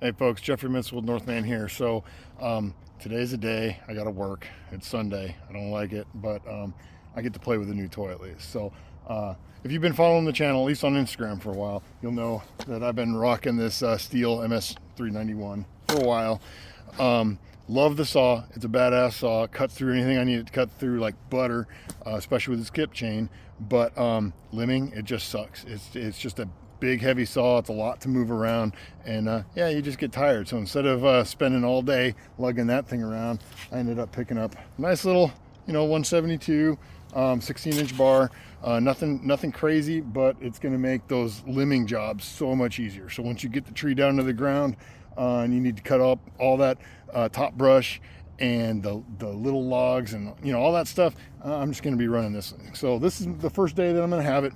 Hey folks, Jeffrey Minsfield, Northman here. So today's a day I gotta work. It's Sunday. I don't like it, but I get to play with a new toy at least. So if you've been following the channel, at least on Instagram for a while, you'll know that I've been rocking this Stihl MS391 for a while. Love the saw. It's a badass saw. It cuts through anything I need it to cut through like butter, especially with the skip chain. But limbing, it just sucks. It's just a big heavy saw. It's a lot to move around, and yeah, you just get tired. So instead of spending all day lugging that thing around, I ended up picking up a nice little 172 16-inch bar. Nothing crazy, but it's going to make those limbing jobs so much easier. So once you get the tree down to the ground and you need to cut up all that top brush and the little logs and all that stuff, I'm just going to be running this thing. So this is the first day that I'm going to have it.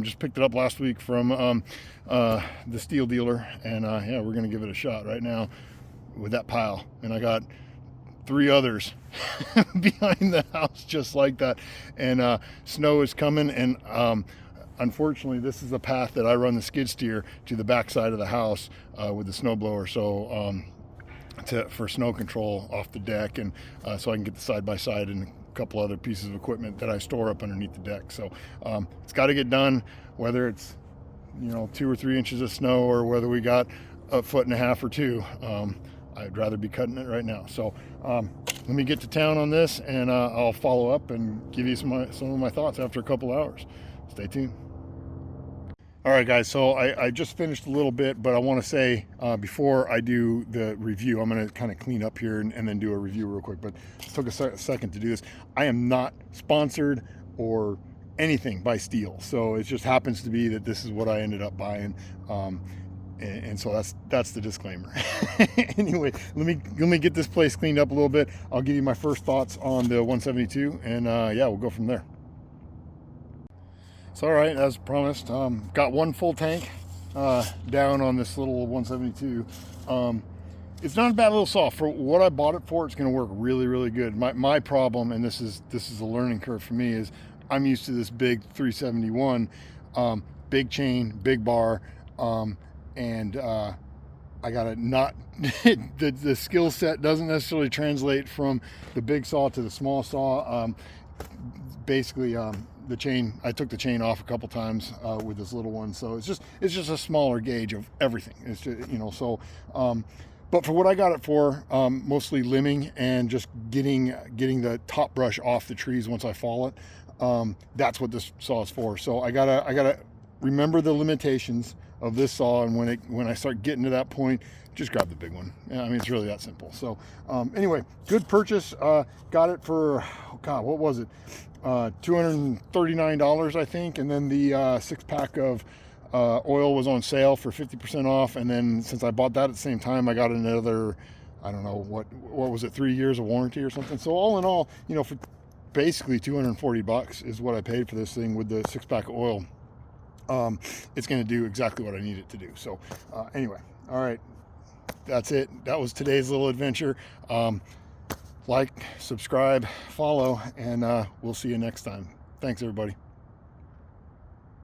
Just picked it up last week from the Stihl dealer, and yeah, we're going to give it a shot right now with that pile. And I got 3 others behind the house just like that, and snow is coming, and unfortunately this is the path that I run the skid steer to the back side of the house with the snowblower. So for snow control off the deck, and so I can get the side-by-side and a couple other pieces of equipment that I store up underneath the deck. So it's got to get done, whether it's 2 or 3 inches of snow or whether we got 1.5 feet or 2. I'd rather be cutting it right now. So let me get to town on this, and I'll follow up and give you some of my thoughts after a couple hours. Stay tuned. All right, guys, so I just finished a little bit, but I want to say before I do the review, I'm going to kind of clean up here and then do a review real quick, but it took a second to do this. I am not sponsored or anything by Stihl, so it just happens to be that this is what I ended up buying, and so that's the disclaimer. Anyway, let me get this place cleaned up a little bit. I'll give you my first thoughts on the 172, and yeah, we'll go from there. So all right, as promised, got 1 full tank down on this little 172. It's not a bad little saw. For what I bought it for, it's going to work really, really good. My problem, and this is a learning curve for me, is I'm used to this big 371, big chain, big bar, and I got to not the skill set doesn't necessarily translate from the big saw to the small saw. Basically, the chain, I took the chain off a couple times with this little one, so it's just a smaller gauge of everything. It's just, so but for what I got it for, mostly limbing and just getting the top brush off the trees once I fall it. That's what this saw is for. So I gotta remember the limitations of this saw, and when I start getting to that point, just grab the big one. Yeah, I mean, it's really that simple. So anyway, good purchase. Got it for, oh God, what was it? $239, I think, and then the 6-pack of oil was on sale for 50% off, and then since I bought that at the same time, I got another, I don't know, what was it, 3 years of warranty or something. So all in all, for basically $240 is what I paid for this thing with the 6-pack of oil. It's going to do exactly what I need it to do. So anyway, all right, that's it. That was today's little adventure. Like, subscribe, follow, and we'll see you next time. Thanks, everybody.